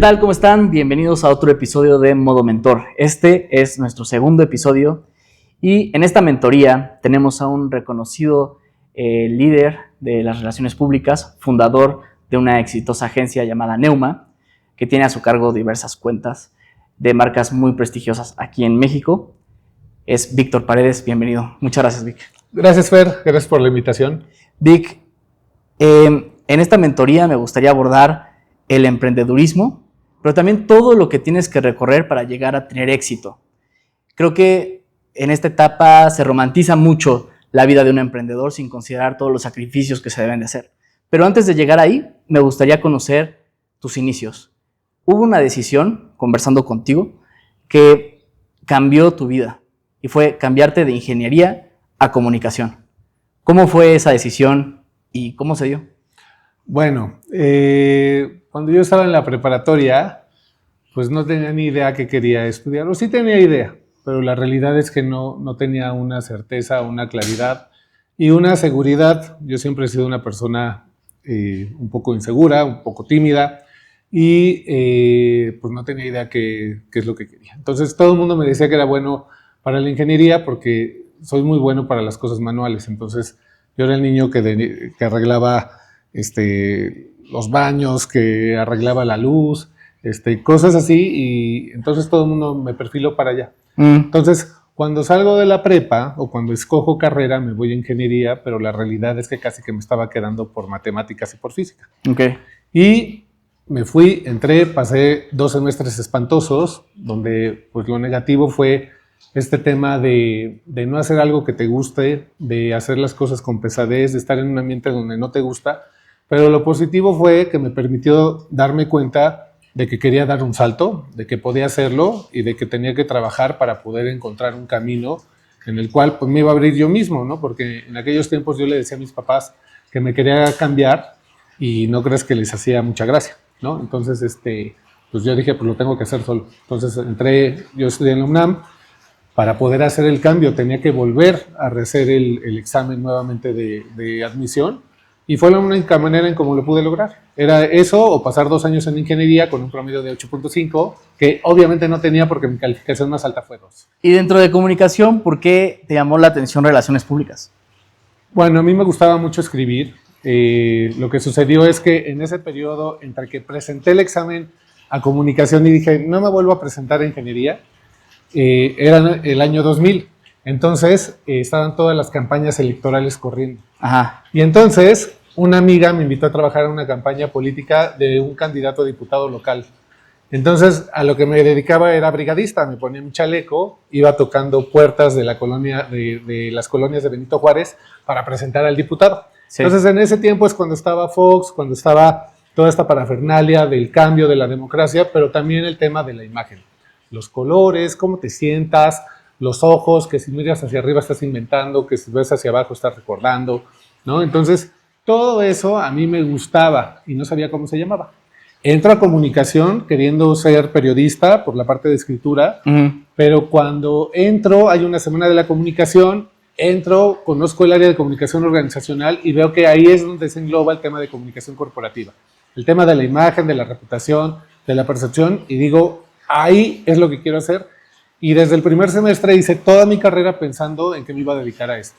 tal? ¿Cómo están? Bienvenidos a otro episodio de Modo Mentor. Este es nuestro segundo episodio y en esta mentoría tenemos a un reconocido líder de las relaciones públicas, fundador de una exitosa agencia llamada Neuma, que tiene a su cargo diversas cuentas de marcas muy prestigiosas aquí en México. Es Víctor Paredes. Bienvenido. Muchas gracias, Vic. Gracias, Fer. Gracias por la invitación. Vic, en esta mentoría me gustaría abordar el emprendedurismo, pero también todo lo que tienes que recorrer para llegar a tener éxito. Creo que en esta etapa se romantiza mucho la vida de un emprendedor sin considerar todos los sacrificios que se deben de hacer. Pero antes de llegar ahí, me gustaría conocer tus inicios. Hubo una decisión, conversando contigo, que cambió tu vida y fue cambiarte de ingeniería a comunicación. ¿Cómo fue esa decisión y cómo se dio? Bueno, cuando yo estaba en la preparatoria, pues no tenía ni idea qué quería estudiar, o sí tenía idea, pero la realidad es que no tenía una certeza, una claridad y una seguridad. Yo siempre he sido una persona un poco insegura, un poco tímida y pues no tenía idea qué es lo que quería. Entonces todo el mundo me decía que era bueno para la ingeniería porque soy muy bueno para las cosas manuales. Entonces yo era el niño que arreglaba los baños, que arreglaba la luz, cosas así, y entonces todo el mundo me perfiló para allá. Entonces, cuando salgo de la prepa o cuando escojo carrera, me voy a ingeniería, pero la realidad es que casi que me estaba quedando por matemáticas y por física. Okay. Y me fui, entré, pasé 2 semestres espantosos, donde pues lo negativo fue este tema de no hacer algo que te guste, de hacer las cosas con pesadez, de estar en un ambiente donde no te gusta. Pero lo positivo fue que me permitió darme cuenta de que quería dar un salto, de que podía hacerlo y de que tenía que trabajar para poder encontrar un camino en el cual pues, me iba a abrir yo mismo, ¿no? Porque en aquellos tiempos yo le decía a mis papás que me quería cambiar y no crees que les hacía mucha gracia, ¿no? Entonces, pues yo dije, pues lo tengo que hacer solo. Entonces yo estudié en la UNAM. Para poder hacer el cambio tenía que volver a rehacer el examen nuevamente de admisión. Y fue la única manera en cómo lo pude lograr. Era eso o pasar 2 años en ingeniería con un promedio de 8.5, que obviamente no tenía porque mi calificación más alta fue 2. Y dentro de comunicación, ¿por qué te llamó la atención relaciones públicas? Bueno, a mí me gustaba mucho escribir. Lo que sucedió es que en ese periodo, entre que presenté el examen a comunicación y dije, no me vuelvo a presentar a ingeniería, era el año 2000. Entonces, estaban todas las campañas electorales corriendo. Ajá. Y entonces, una amiga me invitó a trabajar en una campaña política de un candidato a diputado local. Entonces, a lo que me dedicaba era brigadista. Me ponía un chaleco, iba tocando puertas de la colonia, de las colonias de Benito Juárez para presentar al diputado. Sí. Entonces, en ese tiempo es cuando estaba Fox, cuando estaba toda esta parafernalia del cambio de la democracia, pero también el tema de la imagen. Los colores, cómo te sientas, los ojos, que si miras hacia arriba estás inventando, que si ves hacia abajo estás recordando, ¿no? Entonces, todo eso a mí me gustaba y no sabía cómo se llamaba. Entro a comunicación queriendo ser periodista por la parte de escritura, pero cuando entro, hay una semana de la comunicación, conozco el área de comunicación organizacional y veo que ahí es donde se engloba el tema de comunicación corporativa. El tema de la imagen, de la reputación, de la percepción, y digo, ahí es lo que quiero hacer. Y desde el primer semestre hice toda mi carrera pensando en que me iba a dedicar a esto.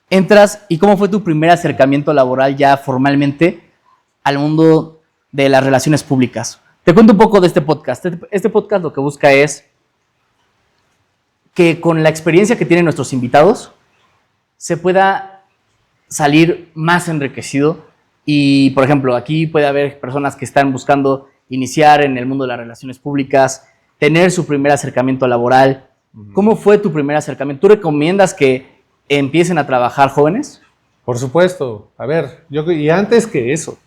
Entras, ¿y cómo fue tu primer acercamiento laboral ya formalmente al mundo de las relaciones públicas? Te cuento un poco de este podcast. Este podcast lo que busca es que con la experiencia que tienen nuestros invitados se pueda salir más enriquecido y, por ejemplo, aquí puede haber personas que están buscando iniciar en el mundo de las relaciones públicas, tener su primer acercamiento laboral. ¿Cómo fue tu primer acercamiento? ¿Tú recomiendas que empiecen a trabajar jóvenes? Por supuesto. A ver, y antes que eso,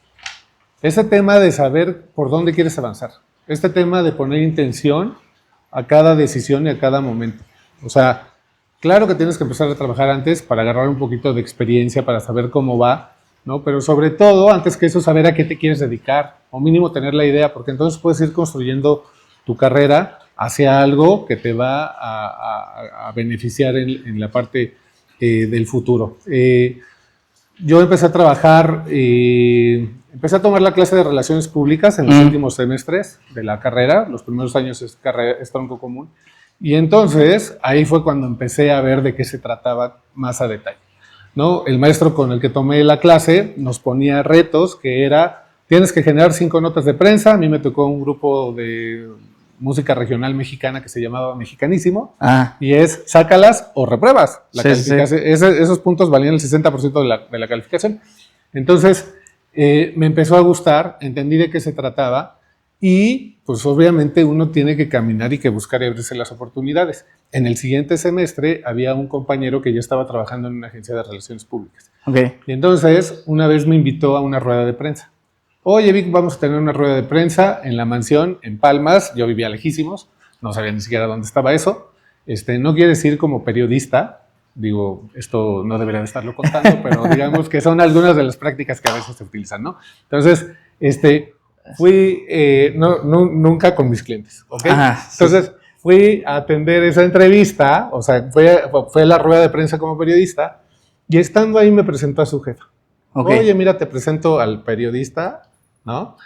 ese tema de saber por dónde quieres avanzar, este tema de poner intención a cada decisión y a cada momento. O sea, claro que tienes que empezar a trabajar antes para agarrar un poquito de experiencia, para saber cómo va, ¿no? Pero sobre todo, antes que eso, saber a qué te quieres dedicar, o mínimo tener la idea, porque entonces puedes ir construyendo tu carrera hacia algo que te va a beneficiar en la parte del futuro. Yo empecé a trabajar empecé a tomar la clase de Relaciones Públicas en los últimos semestres de la carrera. Los primeros años es tronco común. Y entonces, ahí fue cuando empecé a ver de qué se trataba más a detalle, ¿no? El maestro con el que tomé la clase nos ponía retos que era, tienes que generar 5 notas de prensa. A mí me tocó un grupo de música regional mexicana que se llamaba Mexicanísimo, y es sácalas o repruebas. La calificación, sí. Esos puntos valían el 60% de la calificación. Entonces, me empezó a gustar, entendí de qué se trataba, y pues obviamente uno tiene que caminar y que buscar y abrirse las oportunidades. En el siguiente semestre había un compañero que ya estaba trabajando en una agencia de relaciones públicas. Okay. Y entonces una vez me invitó a una rueda de prensa. Oye, Vic, vamos a tener una rueda de prensa en la mansión en Palmas. Yo vivía lejísimos, no sabía ni siquiera dónde estaba eso. No quiere decir como periodista, digo, esto no debería de estarlo contando, pero digamos que son algunas de las prácticas que a veces se utilizan, ¿no? Entonces, fui, nunca con mis clientes, ¿ok? Ajá, entonces, sí. Fui a atender esa entrevista, o sea, fue a la rueda de prensa como periodista, y estando ahí me presentó a su jefa. Okay. Oye, mira, te presento al periodista, ¿no?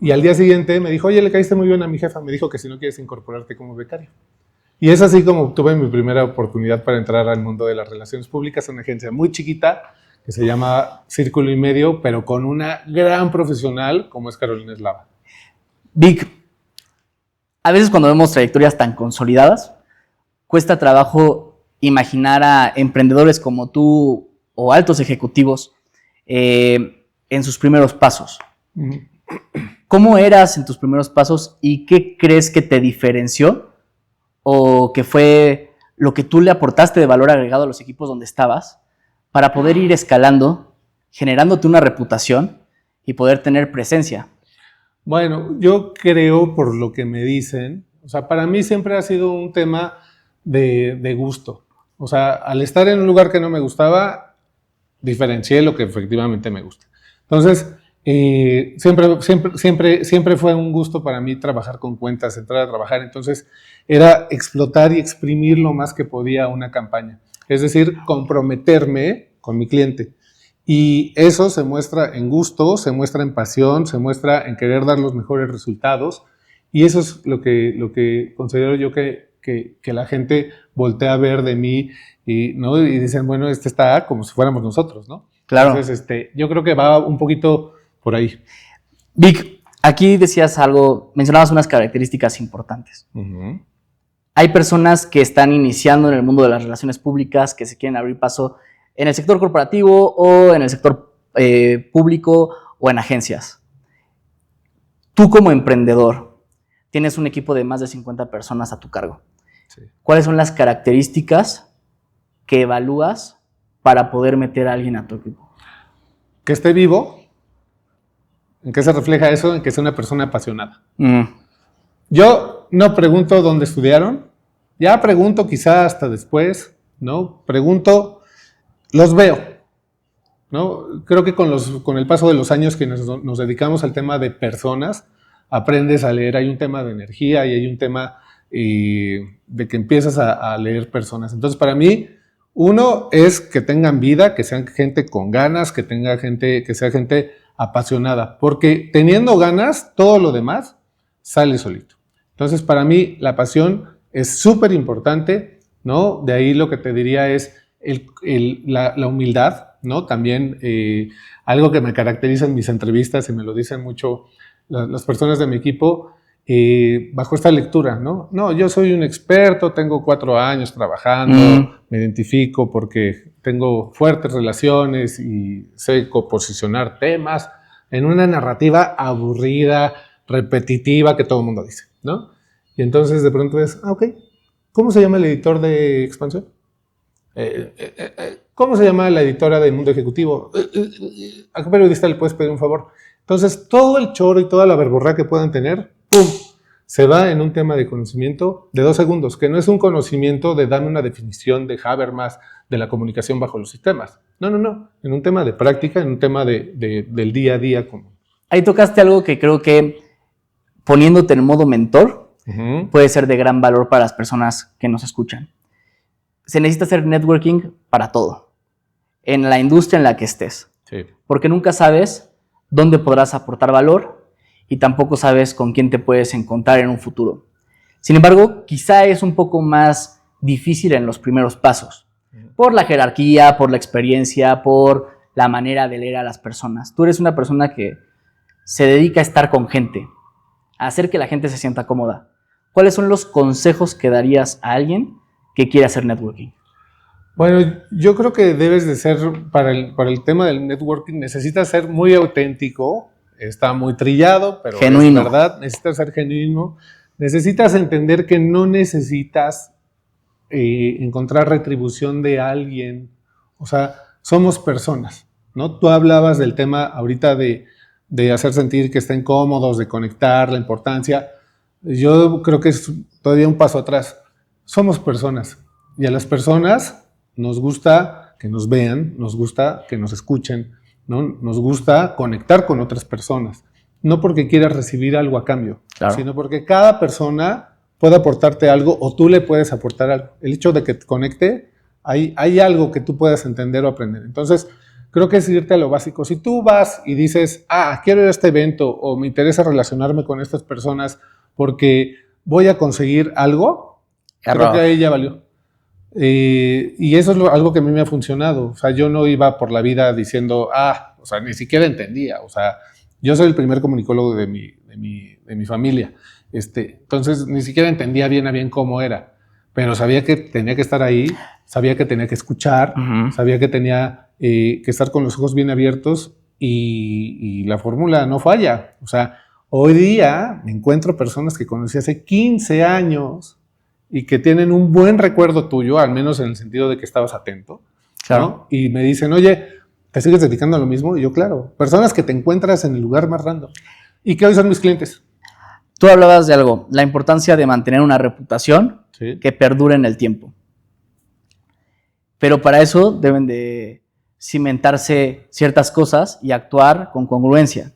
Y al día siguiente me dijo, oye, le caíste muy bien a mi jefa, me dijo que si no quieres incorporarte como becario. Y es así como tuve mi primera oportunidad para entrar al mundo de las relaciones públicas, una agencia muy chiquita, que se llama Círculo y Medio, pero con una gran profesional como es Carolina Eslava. Vic, a veces cuando vemos trayectorias tan consolidadas, cuesta trabajo imaginar a emprendedores como tú o altos ejecutivos en sus primeros pasos. ¿Cómo eras en tus primeros pasos y qué crees que te diferenció o que fue lo que tú le aportaste de valor agregado a los equipos donde estabas para poder ir escalando, generándote una reputación y poder tener presencia? Bueno, yo creo, por lo que me dicen, o sea, para mí siempre ha sido un tema de gusto. O sea, al estar en un lugar que no me gustaba, diferencié lo que efectivamente me gusta. Entonces, siempre fue un gusto para mí trabajar con cuentas, entrar a trabajar. Entonces, era explotar y exprimir lo más que podía una campaña. Es decir, comprometerme con mi cliente. Y eso se muestra en gusto, se muestra en pasión, se muestra en querer dar los mejores resultados. Y eso es lo que considero yo que la gente voltea a ver de mí ¿no? Y dicen, bueno, está como si fuéramos nosotros, ¿no? Claro. Entonces, yo creo que va un poquito por ahí. Vic, aquí decías algo, mencionabas unas características importantes. Uh-huh. Hay personas que están iniciando en el mundo de las relaciones públicas, que se quieren abrir paso en el sector corporativo o en el sector público o en agencias. Tú como emprendedor tienes un equipo de más de 50 personas a tu cargo. Sí. ¿Cuáles son las características que evalúas para poder meter a alguien a tu equipo? Que esté vivo. ¿En qué se refleja eso? En que sea una persona apasionada. Yo no pregunto dónde estudiaron, ya pregunto quizá hasta después, ¿no? Pregunto, los veo, ¿no? Creo que con el paso de los años que nos dedicamos al tema de personas, aprendes a leer, hay un tema de energía y hay un tema de que empiezas a leer personas. Entonces, para mí, uno es que tengan vida, que sean gente con ganas, que sea gente apasionada, porque teniendo ganas, todo lo demás sale solito. Entonces, para mí, la pasión es súper importante, ¿no? De ahí lo que te diría es la humildad, ¿no? También algo que me caracteriza en mis entrevistas y me lo dicen mucho las personas de mi equipo, bajo esta lectura, ¿no? No, yo soy un experto, tengo 4 años trabajando, me identifico porque tengo fuertes relaciones y sé posicionar temas en una narrativa aburrida, repetitiva, que todo el mundo dice, ¿no? Y entonces de pronto es, ok, ¿cómo se llama el editor de Expansión? ¿Cómo se llama la editora de Mundo Ejecutivo? ¿A qué periodista le puedes pedir un favor? Entonces, todo el choro y toda la verborrea que puedan tener, ¡pum!, se va en un tema de conocimiento de 2 segundos, que no es un conocimiento de dame una definición de Habermas de la comunicación bajo los sistemas. No. En un tema de práctica, en un tema del día a día común. Ahí tocaste algo que creo que poniéndote en modo mentor puede ser de gran valor para las personas que nos escuchan. Se necesita hacer networking para todo, en la industria en la que estés. Sí. Porque nunca sabes dónde podrás aportar valor y tampoco sabes con quién te puedes encontrar en un futuro. Sin embargo, quizá es un poco más difícil en los primeros pasos, por la jerarquía, por la experiencia, por la manera de leer a las personas. Tú eres una persona que se dedica a estar con gente, a hacer que la gente se sienta cómoda. ¿Cuáles son los consejos que darías a alguien que quiere hacer networking? Bueno, yo creo que debes de ser, para el tema del networking, necesitas ser muy auténtico, está muy trillado, pero Genuino. es verdad, necesitas ser genuino, necesitas entender que no necesitas encontrar retribución de alguien, o sea, somos personas, ¿no? Tú hablabas del tema ahorita de hacer sentir que estén cómodos, de conectar, la importancia, yo creo que es todavía un paso atrás, somos personas, y a las personas nos gusta que nos vean, nos gusta que nos escuchen, ¿no? Nos gusta conectar con otras personas. No porque quieras recibir algo a cambio, Claro. sino porque cada persona puede aportarte algo o tú le puedes aportar algo. El hecho de que te conecte, hay algo que tú puedas entender o aprender. Entonces, creo que es irte a lo básico. Si tú vas y dices, quiero ir a este evento o me interesa relacionarme con estas personas porque voy a conseguir algo, creo que ahí ya valió. Y eso es algo que a mí me ha funcionado. O sea, yo no iba por la vida diciendo, o sea, ni siquiera entendía. O sea, yo soy el primer comunicólogo de mi familia. Entonces, ni siquiera entendía bien a bien cómo era. Pero sabía que tenía que estar ahí, sabía que tenía que escuchar, sabía que tenía que estar con los ojos bien abiertos y la fórmula no falla. O sea, hoy día me encuentro personas que conocí hace 15 años y que tienen un buen recuerdo tuyo, al menos en el sentido de que estabas atento, Claro. ¿no? Y me dicen, oye, ¿te sigues dedicando a lo mismo? Y yo, claro, personas que te encuentras en el lugar más random y que hoy son mis clientes. Tú hablabas de algo, la importancia de mantener una reputación que perdure en el tiempo. Pero para eso deben de cimentarse ciertas cosas y actuar con congruencia.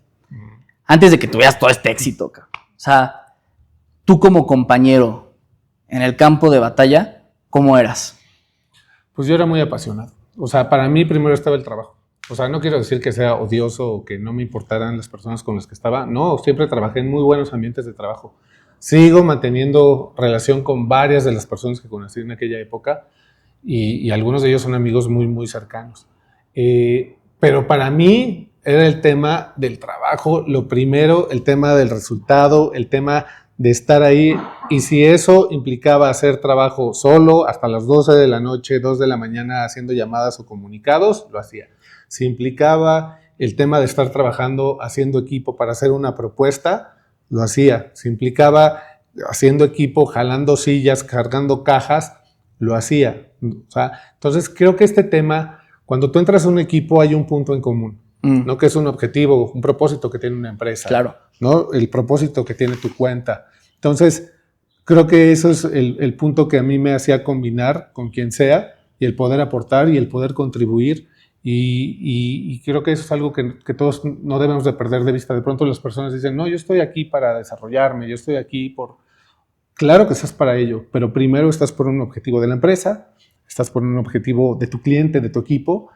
Antes de que tuvieras todo este éxito, o sea, tú como compañero en el campo de batalla, ¿cómo eras? Pues yo era muy apasionado. O sea, para mí primero estaba el trabajo. O sea, no quiero decir que sea odioso o que no me importaran las personas con las que estaba. No, siempre trabajé en muy buenos ambientes de trabajo. Sigo manteniendo relación con varias de las personas que conocí en aquella época y algunos de ellos son amigos muy, muy cercanos. Pero para mí era el tema del trabajo, lo primero, el tema del resultado, el tema de estar ahí, y si eso implicaba hacer trabajo solo hasta las 12 de la noche, 2 de la mañana haciendo llamadas o comunicados, lo hacía. Si implicaba el tema de estar trabajando haciendo equipo para hacer una propuesta, lo hacía. Si implicaba haciendo equipo, jalando sillas, cargando cajas, lo hacía. O sea, entonces creo que este tema, cuando tú entras a un equipo hay un punto en común, ¿no? Que es un objetivo, un propósito que tiene una empresa. Claro. ¿No? El propósito que tiene tu cuenta. Entonces, creo que eso es el punto que a mí me hacía combinar con quien sea y el poder aportar y el poder contribuir. Y creo que eso es algo que todos no debemos de perder de vista. De pronto las personas dicen, no, yo estoy aquí para desarrollarme, yo estoy aquí por... Claro que estás para ello, pero primero estás por un objetivo de la empresa, estás por un objetivo de tu cliente, de tu equipo,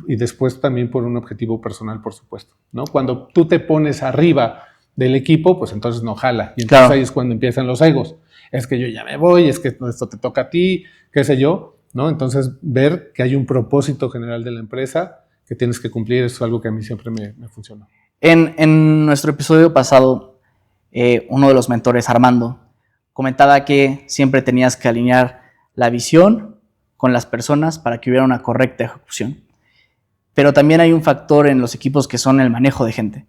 y después también por un objetivo personal, por supuesto, ¿no? Cuando tú te pones arriba del equipo, pues entonces no jala. Y entonces Claro. ahí es cuando empiezan los egos. Es que yo ya me voy, es que esto te toca a ti, qué sé yo, ¿no? Entonces ver que hay un propósito general de la empresa que tienes que cumplir es algo que a mí siempre me funcionó. En nuestro episodio pasado, uno de los mentores, Armando, comentaba que siempre tenías que alinear la visión con las personas para que hubiera una correcta ejecución. Pero también hay un factor en los equipos que son el manejo de gente.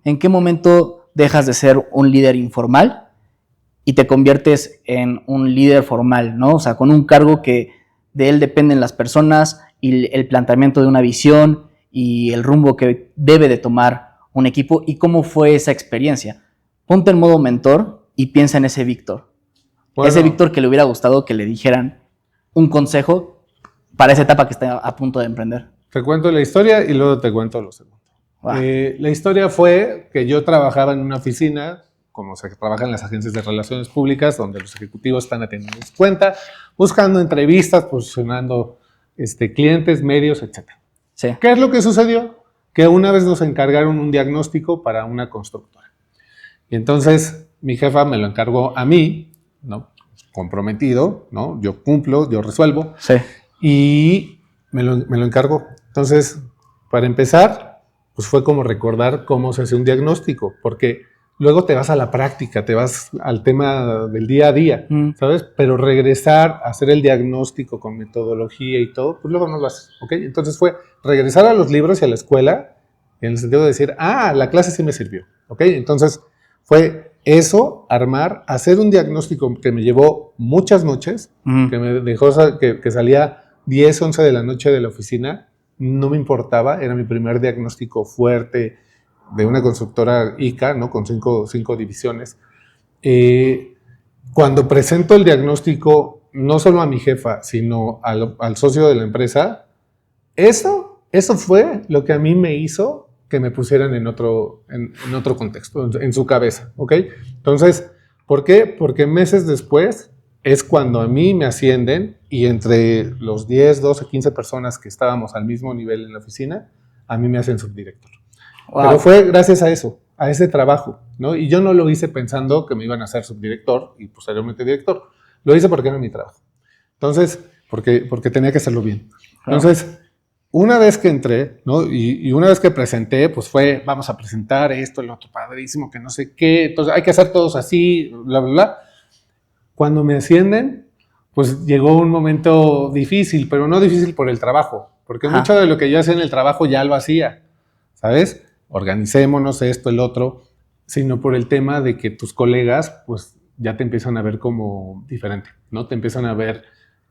¿En qué momento dejas de ser un líder informal y te conviertes en un líder formal, ¿no? O sea, con un cargo que de él dependen las personas y el planteamiento de una visión y el rumbo que debe de tomar un equipo y cómo fue esa experiencia. Ponte en modo mentor y piensa en ese Víctor. Bueno, ese Víctor que le hubiera gustado que le dijeran un consejo para esa etapa que está a punto de emprender. Te cuento la historia y luego te cuento lo segundo. Wow. La historia fue que yo trabajaba en una oficina, como se trabaja en las agencias de relaciones públicas, donde los ejecutivos están atendiendo su cuenta, buscando entrevistas, posicionando clientes, medios, etc. Sí. ¿Qué es lo que sucedió? que una vez nos encargaron un diagnóstico para una constructora. Y entonces mi jefa me lo encargó a mí, ¿no? Comprometido, ¿no? Yo cumplo, yo resuelvo. Sí. Y me lo encargó. Entonces, para empezar, pues fue como recordar cómo se hace un diagnóstico, porque luego te vas a la práctica, te vas al tema del día a día, ¿sabes? Pero regresar a hacer el diagnóstico con metodología y todo, pues luego no lo haces, ¿ok? Entonces fue regresar a los libros y a la escuela en el sentido de decir, la clase sí me sirvió, ¿ok? Entonces fue eso, armar, hacer un diagnóstico que me llevó muchas noches, que me dejó que salía 10, 11 de la noche de la oficina, no me importaba, era mi primer diagnóstico fuerte de una constructora ICA, ¿no? Con cinco divisiones. Cuando presento el diagnóstico, no solo a mi jefa, sino al socio de la empresa, eso fue lo que a mí me hizo que me pusieran en otro contexto, en su cabeza, ¿ok? Entonces, ¿por qué? Porque meses después es cuando a mí me ascienden y entre los 10, 12, 15 personas que estábamos al mismo nivel en la oficina, a mí me hacen subdirector. Wow. Pero fue gracias a eso, a ese trabajo, ¿no? Y yo no lo hice pensando que me iban a hacer subdirector y posteriormente director. Lo hice porque era mi trabajo. Entonces, porque tenía que hacerlo bien. Entonces, una vez que entré, ¿no? Y una vez que presenté, pues fue, vamos a presentar esto, el otro, padrísimo, que no sé qué. Entonces, hay que hacer todos así, bla, bla, bla. Cuando me ascienden, pues llegó un momento difícil, pero no difícil por el trabajo, porque mucho de lo que yo hacía en el trabajo ya lo hacía, ¿sabes? Organicémonos esto, el otro, sino por el tema de que tus colegas, pues ya te empiezan a ver como diferente, ¿no? Te empiezan a ver,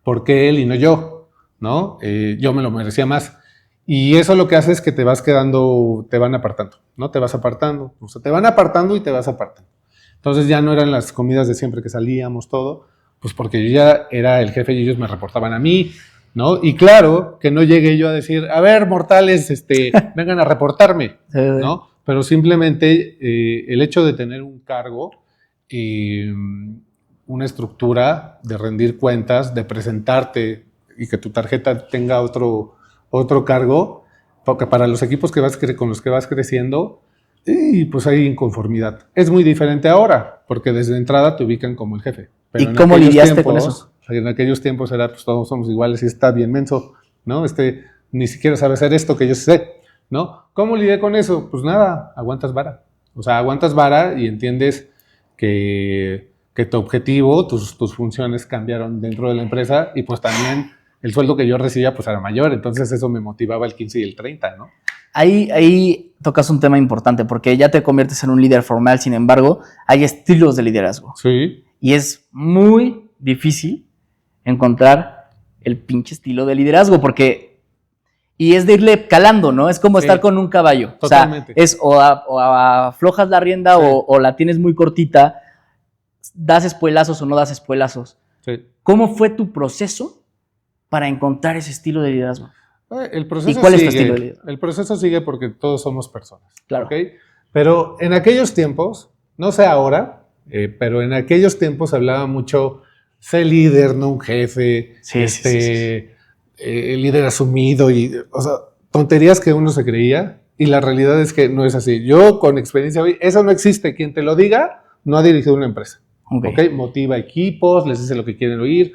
¿por qué él y no yo? ¿No? Yo me lo merecía más. Y eso lo que hace es que te vas quedando, te van apartando, ¿no? Te vas apartando, o sea, te van apartando y te vas apartando. Entonces ya no eran las comidas de siempre que salíamos, todo, pues porque yo ya era el jefe y ellos me reportaban a mí, ¿no? Y claro, que no llegué yo a decir, a ver, mortales, vengan a reportarme, ¿no? Pero simplemente el hecho de tener un cargo, una estructura, de rendir cuentas, de presentarte y que tu tarjeta tenga otro cargo, porque para los equipos con los que vas creciendo, y pues hay inconformidad. Es muy diferente ahora, porque desde entrada te ubican como el jefe. Pero ¿y cómo lidiaste con eso? En aquellos tiempos era, pues todos somos iguales y está bien menso, ¿no? Ni siquiera sabe hacer esto que yo sé, ¿no? ¿Cómo lidié con eso? Pues nada, aguantas vara. O sea, aguantas vara y entiendes que tu objetivo, tus funciones cambiaron dentro de la empresa y pues también el sueldo que yo recibía pues era mayor, entonces eso me motivaba el 15 y el 30, ¿no? Ahí tocas un tema importante porque ya te conviertes en un líder formal, sin embargo, hay estilos de liderazgo. Sí. Y es muy difícil encontrar el pinche estilo de liderazgo y es de irle calando, ¿no? Es como estar con un caballo. Totalmente. O sea, es o aflojas la rienda o la tienes muy cortita, das espuelazos o no das espuelazos. Sí. ¿Cómo fue tu proceso para encontrar ese estilo de liderazgo? El proceso ¿Y cuál es tu estilo de liderazgo? El proceso sigue porque todos somos personas. Claro. ¿Okay? Pero en aquellos tiempos, no sé ahora, pero en aquellos tiempos hablaba mucho, sé líder, no un jefe, sí. Líder asumido, o sea, tonterías que uno se creía y la realidad es que no es así. Yo con experiencia hoy, eso no existe. Quien te lo diga no ha dirigido una empresa. ¿Okay? Motiva equipos, les dice lo que quieren oír.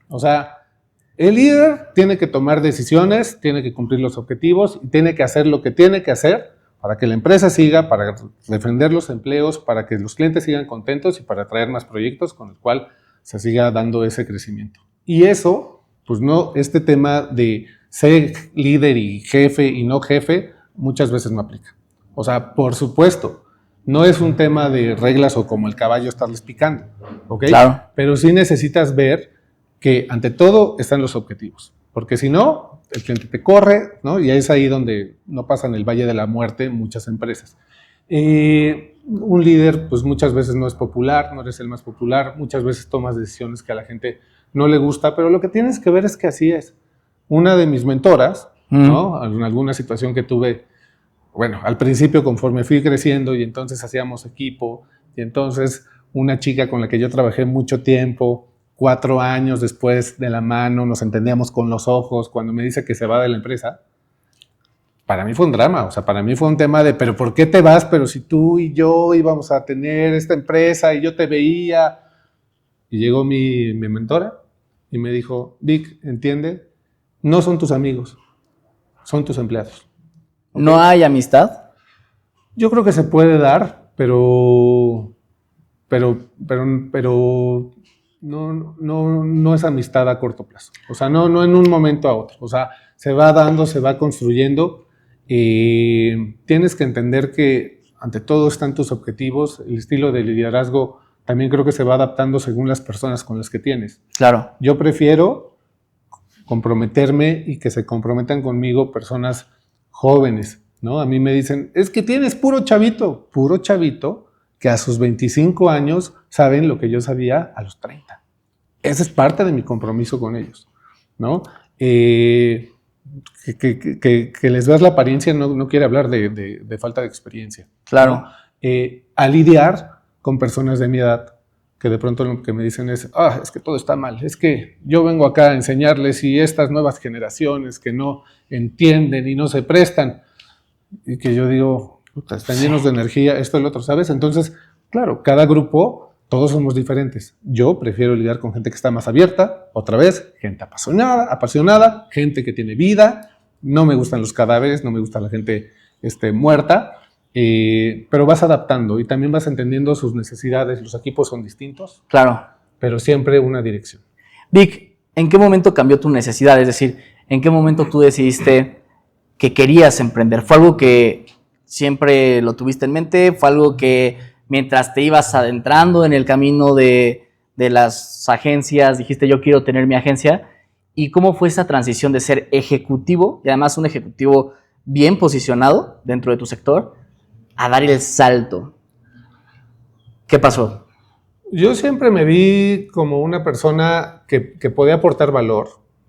O sea, el líder tiene que tomar decisiones, tiene que cumplir los objetivos y tiene que hacer lo que tiene que hacer para que la empresa siga, para defender los empleos, para que los clientes sigan contentos y para traer más proyectos con el cual se siga dando ese crecimiento. Y eso, pues no, este tema de ser líder y jefe y no jefe, muchas veces no aplica. O sea, por supuesto, no es un tema de reglas o como el caballo estarles picando, ¿ok? Claro. Pero sí necesitas ver que ante todo están los objetivos, porque si no, el cliente te corre, ¿no? Y es ahí donde no pasan el valle de la muerte muchas empresas. Un líder, pues muchas veces no es popular, no eres el más popular, muchas veces tomas decisiones que a la gente no le gusta, pero lo que tienes que ver es que así es. Una de mis mentoras, ¿no? En alguna situación que tuve, bueno, al principio conforme fui creciendo y entonces hacíamos equipo, y entonces una chica con la que yo trabajé mucho tiempo, 4 años después de la mano, nos entendíamos con los ojos, cuando me dice que se va de la empresa, para mí fue un drama, o sea, para mí fue un tema de, pero ¿por qué te vas? Pero si tú y yo íbamos a tener esta empresa y yo te veía. Y llegó mi mentora y me dijo, Vic, entiende, no son tus amigos, son tus empleados. ¿Okay? ¿No hay amistad? Yo creo que se puede dar, pero no es amistad a corto plazo. O sea, no en un momento a otro. O sea, se va dando, se va construyendo. Tienes que entender que ante todo están tus objetivos. El estilo de liderazgo también creo que se va adaptando según las personas con las que tienes. Claro. Yo prefiero comprometerme y que se comprometan conmigo personas jóvenes, ¿no? A mí me dicen, es que tienes puro chavito que a sus 25 años saben lo que yo sabía a los 30. Esa es parte de mi compromiso con ellos, ¿no? Que les veas la apariencia no quiere hablar de falta de experiencia. Claro. ¿No? A lidiar con personas de mi edad que de pronto lo que me dicen es, es que todo está mal, es que yo vengo acá a enseñarles y estas nuevas generaciones que no entienden y no se prestan, y que yo digo, puta, están llenos de energía, esto y lo otro, ¿sabes? Entonces, claro, cada grupo, todos somos diferentes. Yo prefiero lidiar con gente que está más abierta, otra vez, gente apasionada, gente que tiene vida. No me gustan los cadáveres, no me gusta la gente muerta, pero vas adaptando y también vas entendiendo sus necesidades. Los equipos son distintos, claro, pero siempre una dirección. Vic, ¿en qué momento cambió tu necesidad? Es decir, ¿en qué momento tú decidiste que querías emprender? ¿Fue algo que siempre lo tuviste en mente? ¿Fue algo que mientras te ibas adentrando en el camino de las agencias dijiste yo quiero tener mi agencia? ¿Y cómo fue esa transición de ser ejecutivo, y además un ejecutivo bien posicionado dentro de tu sector, a dar el salto? ¿Qué pasó? Yo siempre me vi como una persona que podía aportar valor.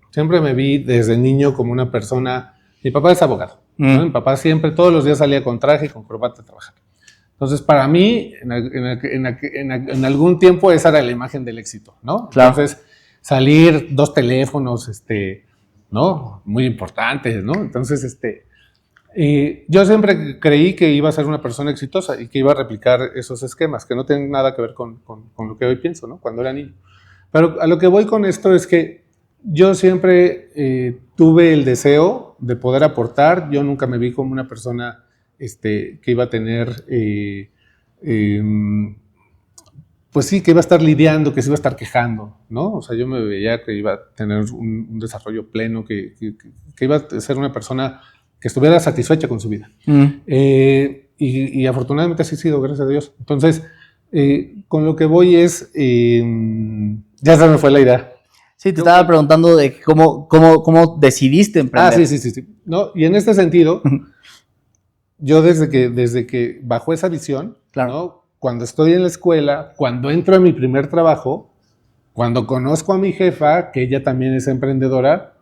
Siempre me vi desde niño como una persona... Mi papá es abogado, ¿no? Mi papá siempre, todos los días salía con traje y con corbata a trabajar. Entonces, para mí, en algún tiempo esa era la imagen del éxito, ¿no? Claro. Entonces, salir 2 teléfonos, ¿no? Muy importantes, ¿no? Entonces, yo siempre creí que iba a ser una persona exitosa y que iba a replicar esos esquemas, que no tienen nada que ver con lo que hoy pienso, ¿no? Cuando era niño. Pero a lo que voy con esto es que yo siempre tuve el deseo de poder aportar. Yo nunca me vi como una persona que iba a tener, pues sí, que iba a estar lidiando, que se iba a estar quejando, ¿no? O sea, yo me veía que iba a tener un desarrollo pleno, que iba a ser una persona que estuviera satisfecha con su vida. Y afortunadamente así ha sido, gracias a Dios. Entonces, con lo que voy es, ya se me fue la idea. Sí, te estaba preguntando de cómo decidiste emprender. Sí. ¿No? Y en este sentido, yo desde que bajo esa visión, claro, ¿no? Cuando estoy en la escuela, cuando entro a mi primer trabajo, cuando conozco a mi jefa, que ella también es emprendedora,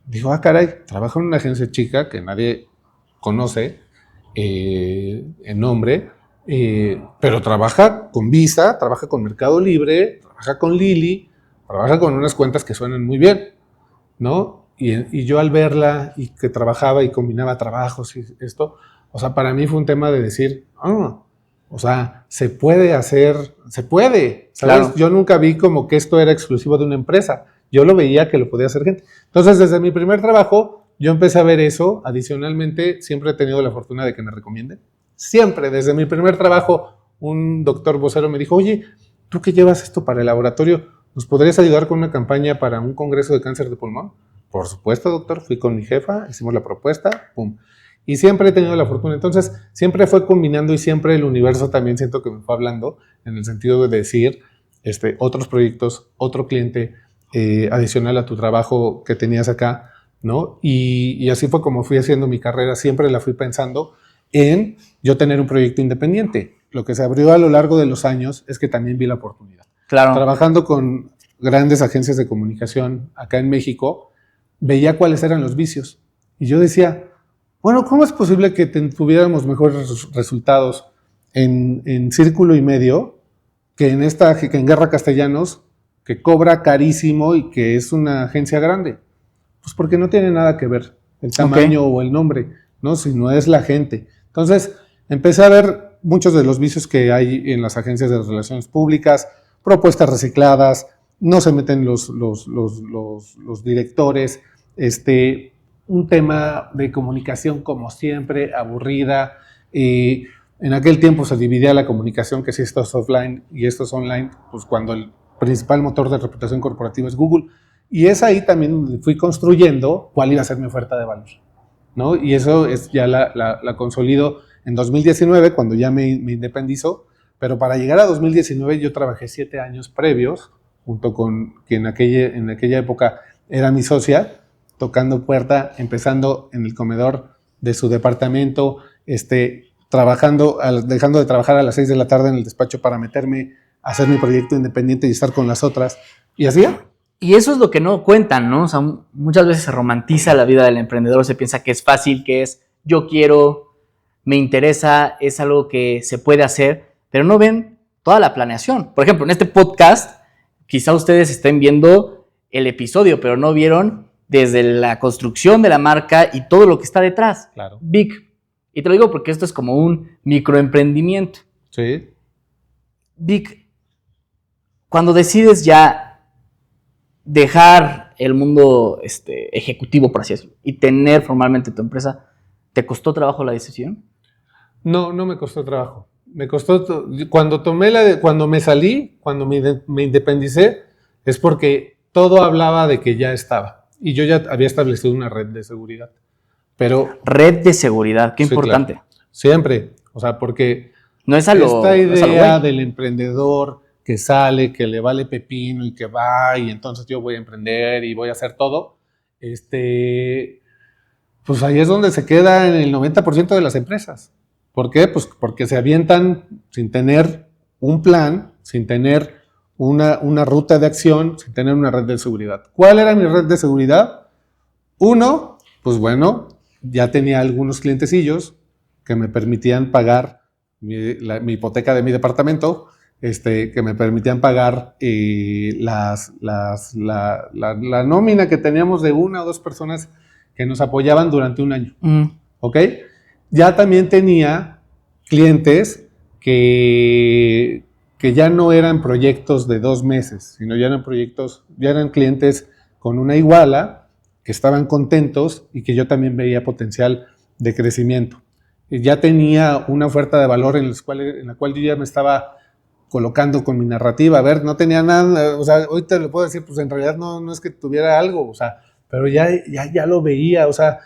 digo, caray, trabajo en una agencia chica que nadie conoce en nombre, pero trabaja con Visa, trabaja con Mercado Libre, trabaja con Lili, trabaja con unas cuentas que suenan muy bien, ¿no? Y yo al verla y que trabajaba y combinaba trabajos y esto, o sea, para mí fue un tema de decir, o sea, se puede hacer, se puede, ¿sabes? Claro. Yo nunca vi como que esto era exclusivo de una empresa. Yo lo veía que lo podía hacer gente. Entonces, desde mi primer trabajo, yo empecé a ver eso. Adicionalmente, siempre he tenido la fortuna de que me recomienden. Siempre, desde mi primer trabajo, un doctor vocero me dijo, oye, ¿tú que llevas esto para el laboratorio? ¿Nos podrías ayudar con una campaña para un congreso de cáncer de pulmón? Por supuesto, doctor. Fui con mi jefa, hicimos la propuesta, pum. Y siempre he tenido la fortuna. Entonces, siempre fue combinando y siempre el universo también siento que me fue hablando en el sentido de decir otros proyectos, otro cliente adicional a tu trabajo que tenías acá, ¿no? Y así fue como fui haciendo mi carrera. Siempre la fui pensando en yo tener un proyecto independiente. Lo que se abrió a lo largo de los años es que también vi la oportunidad. Claro. Trabajando con grandes agencias de comunicación acá en México, veía cuáles eran los vicios. Y yo decía, bueno, ¿cómo es posible que tuviéramos mejores resultados en Círculo y Medio que en Guerra Castellanos, que cobra carísimo y que es una agencia grande? Pues porque no tiene nada que ver el tamaño o el nombre. ¿no? Sino es la gente. Entonces, empecé a ver muchos de los vicios que hay en las agencias de relaciones públicas, propuestas recicladas, no se meten los directores, un tema de comunicación como siempre, aburrida. En aquel tiempo se dividía la comunicación, que si esto es offline y esto es online, pues cuando el principal motor de reputación corporativa es Google. Y es ahí también donde fui construyendo cuál iba a ser mi oferta de valor, ¿no? Y eso es ya la consolido en 2019, cuando ya me independizo, pero para llegar a 2019 yo trabajé 7 años previos, junto con quien en aquella época era mi socia, tocando puerta, empezando en el comedor de su departamento, trabajando, dejando de trabajar a las 6 de la tarde en el despacho para meterme a hacer mi proyecto independiente y estar con las otras. Y así. Y eso es lo que no cuentan, ¿no? O sea, muchas veces se romantiza la vida del emprendedor, se piensa que es fácil, que es yo quiero, me interesa, es algo que se puede hacer, pero no ven toda la planeación. Por ejemplo, en este podcast, quizá ustedes estén viendo el episodio, pero no vieron desde la construcción de la marca y todo lo que está detrás. Claro. Vic, y te lo digo porque esto es como un microemprendimiento. Sí. Vic, cuando decides ya dejar el mundo ejecutivo, por así decirlo, y tener formalmente tu empresa, ¿te costó trabajo la decisión? No, no me costó trabajo. Me costó, cuando me salí, cuando me independicé, es porque todo hablaba de que ya estaba. Y yo ya había establecido una red de seguridad. Pero, red de seguridad, qué sí, importante. Claro. Siempre, o sea, porque no es esta idea del emprendedor que sale, que le vale pepino y que va y entonces yo voy a emprender y voy a hacer todo, pues ahí es donde se queda en el 90% de las empresas. ¿Por qué? Pues porque se avientan sin tener un plan, sin tener una ruta de acción, sin tener una red de seguridad. ¿Cuál era mi red de seguridad? Uno, pues bueno, ya tenía algunos clientecillos que me permitían pagar mi hipoteca de mi departamento, que me permitían pagar la nómina que teníamos de 1 o 2 personas que nos apoyaban durante un año. ¿Ok? Ya también tenía clientes que ya no eran proyectos de 2 meses, sino ya eran clientes con una iguala, que estaban contentos y que yo también veía potencial de crecimiento. Ya tenía una oferta de valor en la cual yo ya me estaba colocando con mi narrativa. A ver, no tenía nada, o sea, hoy te lo puedo decir, pues en realidad no es que tuviera algo, o sea, pero ya lo veía, o sea,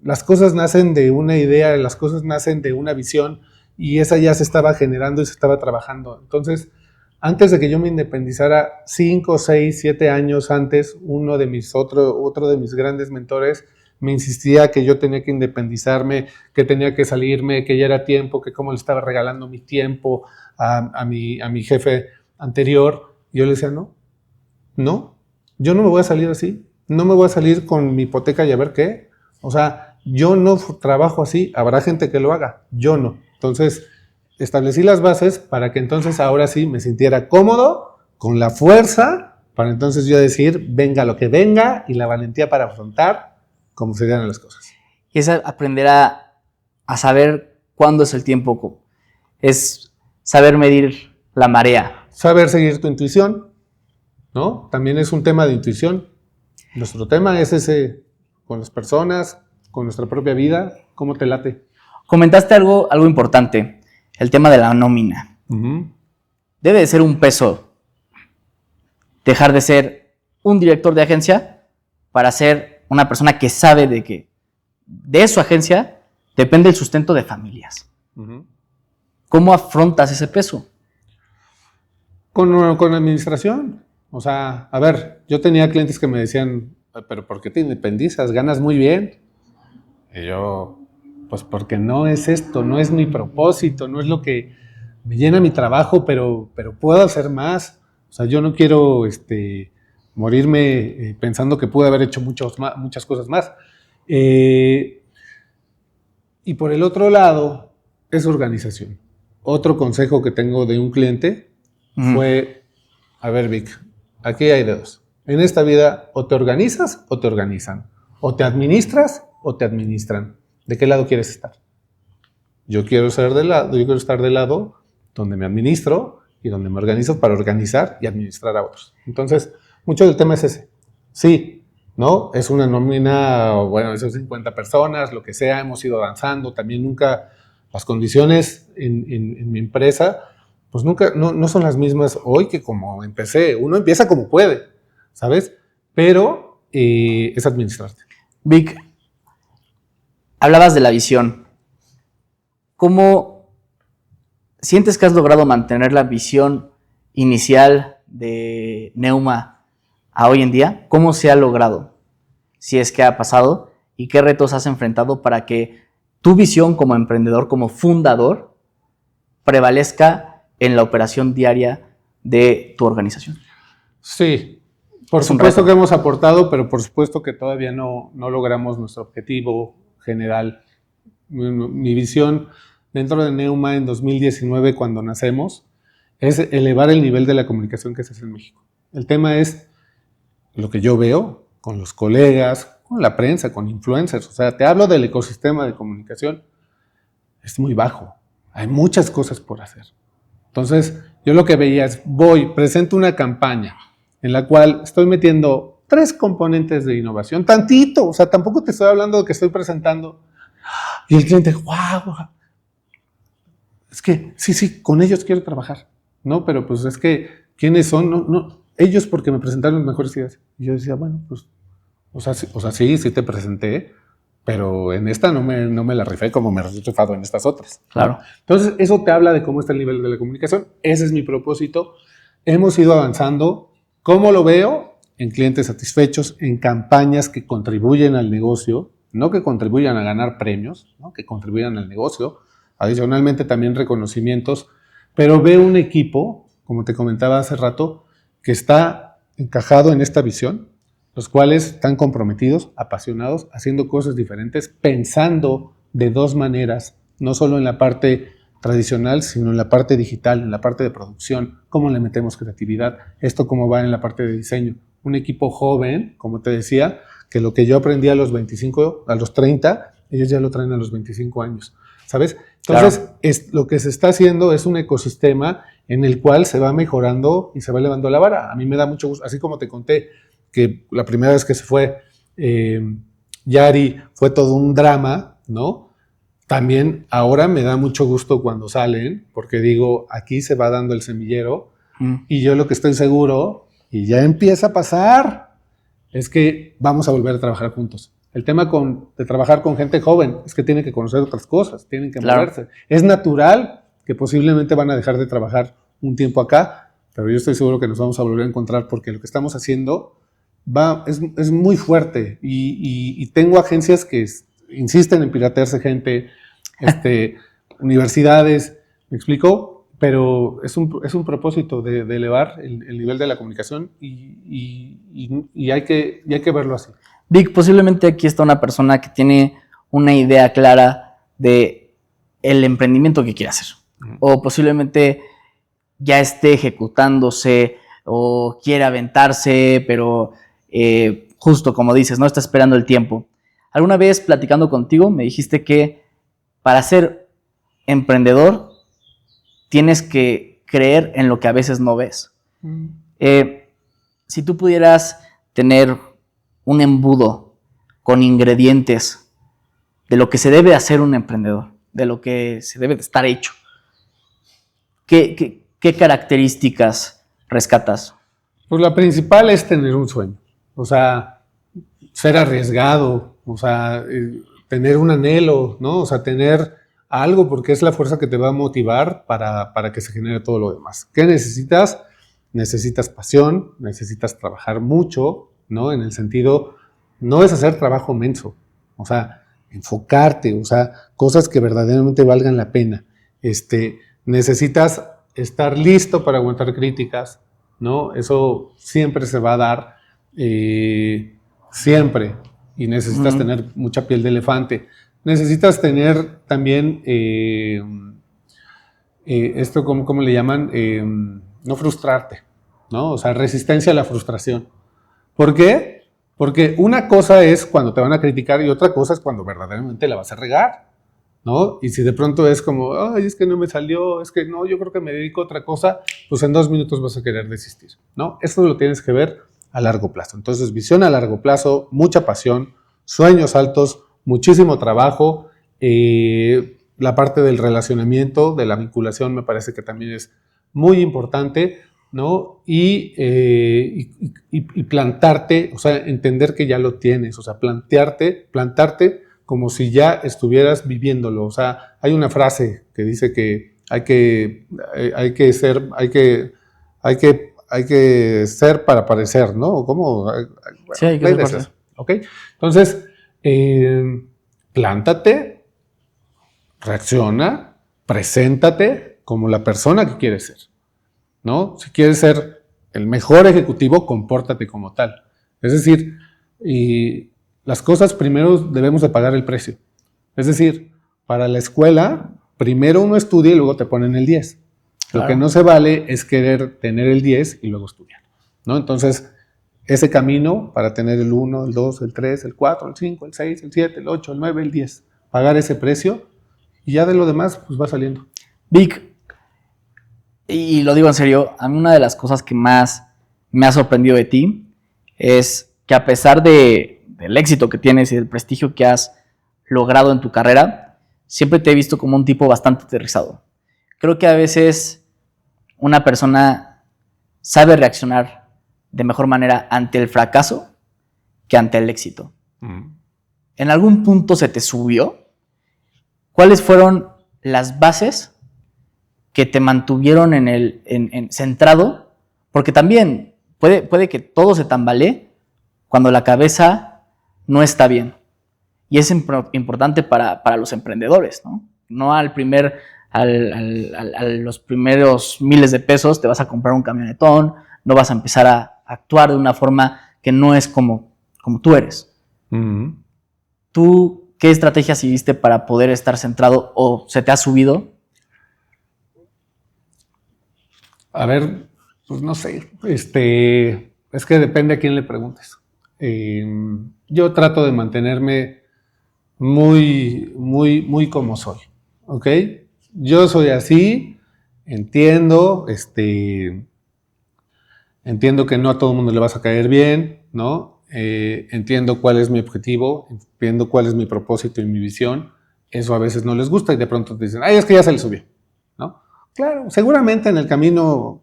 las cosas nacen de una idea, las cosas nacen de una visión y esa ya se estaba generando y se estaba trabajando. Entonces, antes de que yo me independizara, 5, 6, 7 años antes, otro de mis grandes mentores me insistía que yo tenía que independizarme, que tenía que salirme, que ya era tiempo, que cómo le estaba regalando mi tiempo a mi jefe anterior. Y yo le decía, no, yo no me voy a salir así, no me voy a salir con mi hipoteca y a ver qué. O sea, yo no trabajo así, habrá gente que lo haga, yo no. Entonces, establecí las bases para que entonces ahora sí me sintiera cómodo, con la fuerza, para entonces yo decir, venga lo que venga, y la valentía para afrontar cómo se dan las cosas. Y es aprender a saber cuándo es el tiempo, es saber medir la marea. Saber seguir tu intuición, ¿no? También es un tema de intuición. Nuestro tema es ese, con las personas, con nuestra propia vida, ¿cómo te late? Comentaste algo importante, el tema de la nómina. Uh-huh. Debe de ser un peso dejar de ser un director de agencia para ser una persona que sabe de que de su agencia depende el sustento de familias. Uh-huh. ¿Cómo afrontas ese peso? Con administración. O sea, a ver, yo tenía clientes que me decían, pero ¿por qué te independizas? Ganas muy bien. Y yo, pues porque no es esto, no es mi propósito, no es lo que me llena mi trabajo, pero puedo hacer más. O sea, yo no quiero morirme pensando que pude haber hecho muchas cosas más. Y por el otro lado, es organización. Otro consejo que tengo de un cliente fue, a ver, Vic, aquí hay de dos. En esta vida o te organizas o te organizan. O te administras o te administran. ¿De qué lado quieres estar? Yo quiero estar del lado donde me administro y donde me organizo para organizar y administrar a otros. Entonces, mucho del tema es ese. Sí, ¿no? Es una nómina, bueno, esos 50 personas, lo que sea, hemos ido avanzando. También nunca, las condiciones en mi empresa, pues nunca, no son las mismas hoy que como empecé. Uno empieza como puede, ¿sabes? Pero es administrarte. Vic, hablabas de la visión. ¿Cómo sientes que has logrado mantener la visión inicial de Neuma a hoy en día? ¿Cómo se ha logrado? Si es que ha pasado, ¿y qué retos has enfrentado para que tu visión como emprendedor, como fundador, prevalezca en la operación diaria de tu organización? Sí, por supuesto que hemos aportado, pero por supuesto que todavía no logramos nuestro objetivo general. Mi visión dentro de Neuma en 2019, cuando nacemos, es elevar el nivel de la comunicación que se hace en México. El tema es lo que yo veo con los colegas, con la prensa, con influencers. O sea, te hablo del ecosistema de comunicación. Es muy bajo. Hay muchas cosas por hacer. Entonces, yo lo que veía es, presento una campaña en la cual estoy metiendo 3 componentes de innovación, tantito, o sea, tampoco te estoy hablando de que estoy presentando, y el cliente, wow, es que sí, con ellos quiero trabajar, ¿no? Pero pues es que, ¿quiénes son? No, ellos porque me presentaron las mejores ideas. Y yo decía, bueno, pues, o sea, sí te presenté, pero en esta no me la rifé como me he rifado en estas otras. Claro. Entonces, eso te habla de cómo está el nivel de la comunicación. Ese es mi propósito. Hemos ido avanzando. ¿Cómo lo veo? En clientes satisfechos, en campañas que contribuyen al negocio, no que contribuyan a ganar premios, ¿no? Que contribuyan al negocio. Adicionalmente, también reconocimientos. Pero veo un equipo, como te comentaba hace rato, que está encajado en esta visión, los cuales están comprometidos, apasionados, haciendo cosas diferentes, pensando de 2 maneras, no solo en la parte tradicional, sino en la parte digital, en la parte de producción, cómo le metemos creatividad, esto cómo va en la parte de diseño. Un equipo joven, como te decía, que lo que yo aprendí a los 25, a los 30, ellos ya lo traen a los 25 años, ¿sabes? Entonces, claro, lo que se está haciendo es un ecosistema en el cual se va mejorando y se va elevando la vara. A mí me da mucho gusto, así como te conté, que la primera vez que se fue Yari fue todo un drama, ¿no? También ahora me da mucho gusto cuando salen, porque digo, aquí se va dando el semillero, y yo lo que estoy seguro, y ya empieza a pasar, es que vamos a volver a trabajar juntos. El tema de trabajar con gente joven es que tienen que conocer otras cosas, tienen que moverse. Es natural que posiblemente van a dejar de trabajar un tiempo acá, pero yo estoy seguro que nos vamos a volver a encontrar, porque lo que estamos haciendo es muy fuerte, y tengo agencias que insisten en piratearse gente, universidades, ¿me explico? Pero es un propósito de elevar el nivel de la comunicación, y hay que verlo así. Vic, posiblemente aquí está una persona que tiene una idea clara de el emprendimiento que quiere hacer, o posiblemente ya esté ejecutándose o quiere aventarse, pero justo como dices, no está esperando el tiempo. Alguna vez platicando contigo me dijiste que para ser emprendedor tienes que creer en lo que a veces no ves. Si tú pudieras tener un embudo con ingredientes de lo que se debe hacer un emprendedor, de lo que se debe de estar hecho, ¿qué características rescatas? Pues la principal es tener un sueño, o sea, ser arriesgado, o sea, tener un anhelo, ¿no? O sea, tener algo, porque es la fuerza que te va a motivar para que se genere todo lo demás. ¿Qué necesitas? Necesitas pasión, necesitas trabajar mucho, ¿no? En el sentido, no es hacer trabajo menso, o sea, enfocarte, o sea, cosas que verdaderamente valgan la pena. Necesitas estar listo para aguantar críticas, ¿no? Eso siempre se va a dar, siempre, y necesitas tener mucha piel de elefante. Necesitas tener también, esto, ¿cómo le llaman? No frustrarte, ¿no? O sea, resistencia a la frustración. ¿Por qué? Porque una cosa es cuando te van a criticar y otra cosa es cuando verdaderamente la vas a regar, ¿no? Y si de pronto es como, ay, es que no me salió, es que no, yo creo que me dedico a otra cosa, pues en 2 minutos vas a querer desistir, ¿no? Eso lo tienes que ver a largo plazo. Entonces, visión a largo plazo, mucha pasión, sueños altos, muchísimo trabajo. La parte del relacionamiento, de la vinculación, me parece que también es muy importante, ¿no? Y plantarte, o sea, entender que ya lo tienes, o sea, plantarte como si ya estuvieras viviéndolo. O sea, hay una frase que dice que hay que ser para parecer, ¿no? ¿Cómo? Sí, hay que ser para ser. ¿Ok? Entonces, plántate, reacciona, preséntate como la persona que quieres ser, ¿no? Si quieres ser el mejor ejecutivo, compórtate como tal. Es decir, las cosas primero debemos de pagar el precio. Es decir, para la escuela, primero uno estudia y luego te ponen el 10. Claro. Lo que no se vale es querer tener el 10 y luego estudiar, ¿no? Entonces, ese camino para tener el 1, el 2, el 3, el 4, el 5, el 6, el 7, el 8, el 9, el 10, pagar ese precio y ya de lo demás pues va saliendo. Vic, y lo digo en serio, a mí una de las cosas que más me ha sorprendido de ti es que a pesar del éxito que tienes y del prestigio que has logrado en tu carrera, siempre te he visto como un tipo bastante aterrizado. Creo que a veces una persona sabe reaccionar de mejor manera ante el fracaso que ante el éxito. ¿En algún punto se te subió? ¿Cuáles fueron las bases que te mantuvieron centrado? Porque también puede que todo se tambalee cuando la cabeza no está bien. Y es importante para los emprendedores, ¿no? No a los primeros miles de pesos te vas a comprar un camionetón, no vas a empezar a actuar de una forma que no es como tú eres. ¿Tú qué estrategia seguiste para poder estar centrado o se te ha subido? A ver, pues no sé, es que depende a quién le preguntes. Yo trato de mantenerme muy como soy, ¿ok? Yo soy así, entiendo que no a todo el mundo le vas a caer bien, ¿no? Entiendo cuál es mi objetivo, entiendo cuál es mi propósito y mi visión. Eso a veces no les gusta y de pronto te dicen, ay, es que ya se le subió, ¿no? Claro, seguramente en el camino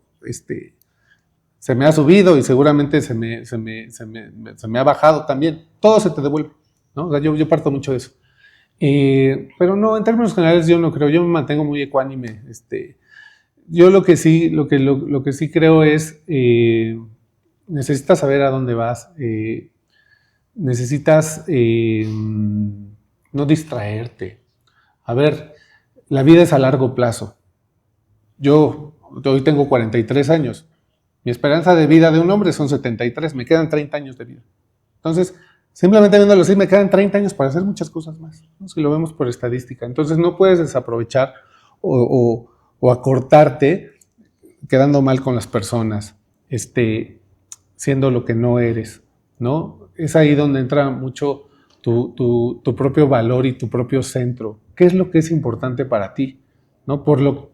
se me ha subido y seguramente se me ha bajado también. Todo se te devuelve, ¿no? O sea, yo parto mucho de eso. Pero no, en términos generales yo no creo, yo me mantengo muy ecuánime. Yo lo que sí creo es, necesitas saber a dónde vas, necesitas no distraerte. A ver, la vida es a largo plazo. Yo hoy tengo 43 años. Mi esperanza de vida de un hombre son 73, me quedan 30 años de vida. Entonces, simplemente viéndolo así, me quedan 30 años para hacer muchas cosas más, ¿no? Si lo vemos por estadística. Entonces, no puedes desaprovechar o acortarte quedando mal con las personas, siendo lo que no eres, ¿no? Es ahí donde entra mucho tu propio valor y tu propio centro. ¿Qué es lo que es importante para ti? ¿No? ¿Por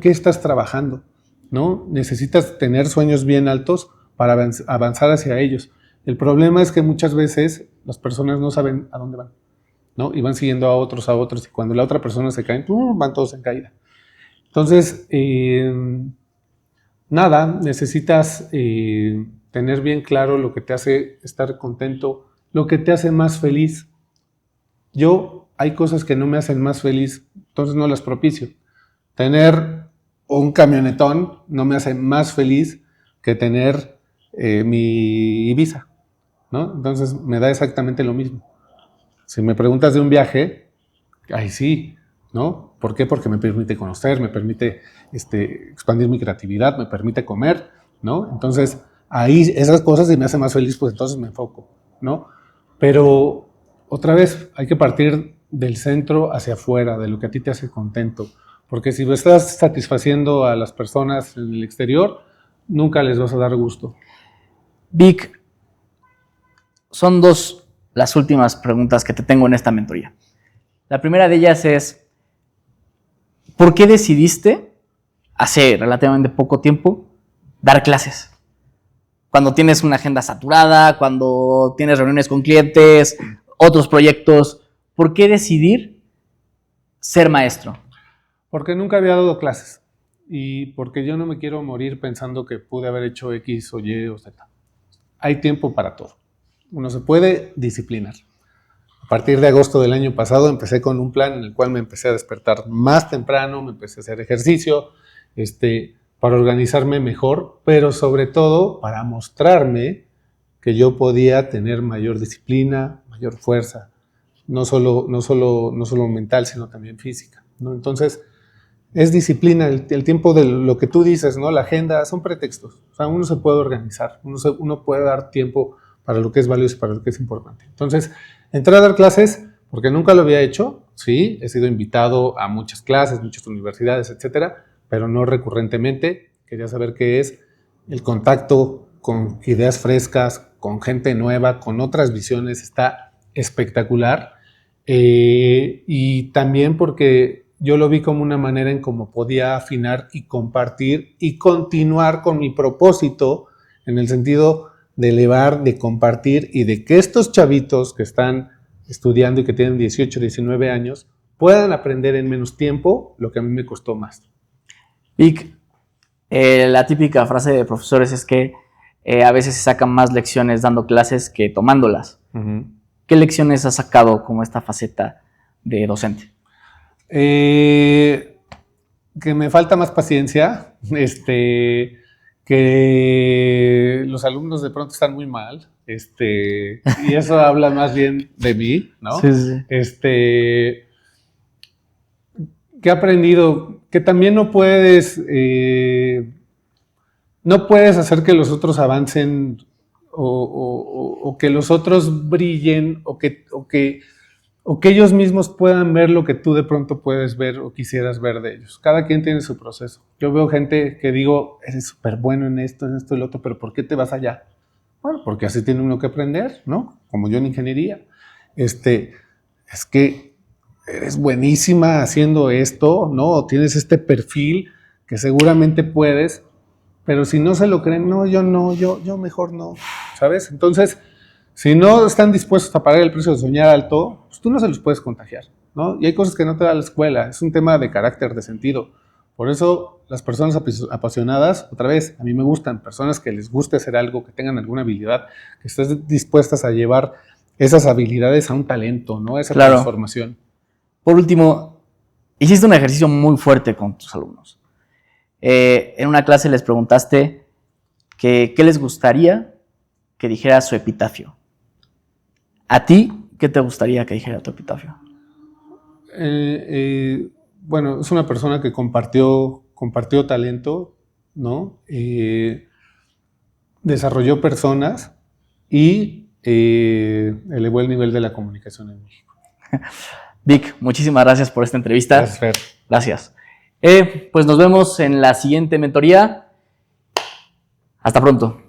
qué estás trabajando? ¿No? Necesitas tener sueños bien altos para avanzar hacia ellos. El problema es que muchas veces las personas no saben a dónde van, ¿no? Y van siguiendo a otros, y cuando la otra persona se cae, van todos en caída. Entonces, necesitas tener bien claro lo que te hace estar contento, lo que te hace más feliz. Hay cosas que no me hacen más feliz, entonces no las propicio. Tener un camionetón no me hace más feliz que tener mi Ibiza, ¿no? Entonces me da exactamente lo mismo. Si me preguntas de un viaje, ay sí, ¿no? ¿Por qué? Porque me permite conocer, me permite expandir mi creatividad, me permite comer, ¿no? Entonces, ahí esas cosas si me hacen más feliz, pues entonces me enfoco, ¿no? Pero otra vez hay que partir del centro hacia afuera, de lo que a ti te hace contento. Porque si estás satisfaciendo a las personas en el exterior, nunca les vas a dar gusto. Vic, son dos las últimas preguntas que te tengo en esta mentoría. La primera de ellas es, ¿por qué decidiste, hace relativamente poco tiempo, dar clases? Cuando tienes una agenda saturada, cuando tienes reuniones con clientes, otros proyectos, ¿por qué decidir ser maestro? Porque nunca había dado clases y porque yo no me quiero morir pensando que pude haber hecho X o Y o Z. Hay tiempo para todo. Uno se puede disciplinar. A partir de agosto del año pasado empecé con un plan en el cual me empecé a despertar más temprano, me empecé a hacer ejercicio, para organizarme mejor, pero sobre todo para mostrarme que yo podía tener mayor disciplina, mayor fuerza, no solo mental, sino también física, ¿no? Entonces, es disciplina, el tiempo de lo que tú dices, ¿no? La agenda, son pretextos. O sea, uno se puede organizar, uno puede dar tiempo para lo que es valioso y para lo que es importante. Entonces, entré a dar clases porque nunca lo había hecho, sí, he sido invitado a muchas clases, muchas universidades, etcétera, pero no recurrentemente. Quería saber qué es el contacto con ideas frescas, con gente nueva, con otras visiones, está espectacular. Y también porque yo lo vi como una manera en cómo podía afinar y compartir y continuar con mi propósito en el sentido de elevar, de compartir y de que estos chavitos que están estudiando y que tienen 18, 19 años puedan aprender en menos tiempo lo que a mí me costó más. Vic, la típica frase de profesores es que a veces se sacan más lecciones dando clases que tomándolas. Uh-huh. ¿Qué lecciones has sacado como esta faceta de docente? Que me falta más paciencia, que los alumnos de pronto están muy mal, y eso habla más bien de mí, ¿no? Sí, sí. Que he aprendido que también no puedes hacer que los otros avancen o que los otros brillen o que ellos mismos puedan ver lo que tú de pronto puedes ver o quisieras ver de ellos. Cada quien tiene su proceso. Yo veo gente que digo, eres súper bueno en esto y lo otro, pero ¿por qué te vas allá? Bueno, porque así tiene uno que aprender, ¿no? Como yo en ingeniería. Es que eres buenísima haciendo esto, ¿no? Tienes este perfil que seguramente puedes, pero si no se lo creen, no, yo mejor no, ¿sabes? Entonces, si no están dispuestos a pagar el precio de soñar alto, pues tú no se los puedes contagiar, ¿no? Y hay cosas que no te da la escuela, es un tema de carácter, de sentido. Por eso las personas apasionadas, otra vez, a mí me gustan, personas que les guste hacer algo, que tengan alguna habilidad, que estén dispuestas a llevar esas habilidades a un talento, ¿no? Esa transformación. Por último, hiciste un ejercicio muy fuerte con tus alumnos. En una clase les preguntaste qué les gustaría que dijera su epitafio. ¿A ti qué te gustaría que dijera tu epitafio? Bueno, es una persona que compartió talento, ¿no? Desarrolló personas y elevó el nivel de la comunicación en México. Vic, muchísimas gracias por esta entrevista. Gracias, Fer. Gracias. Pues nos vemos en la siguiente mentoría. Hasta pronto.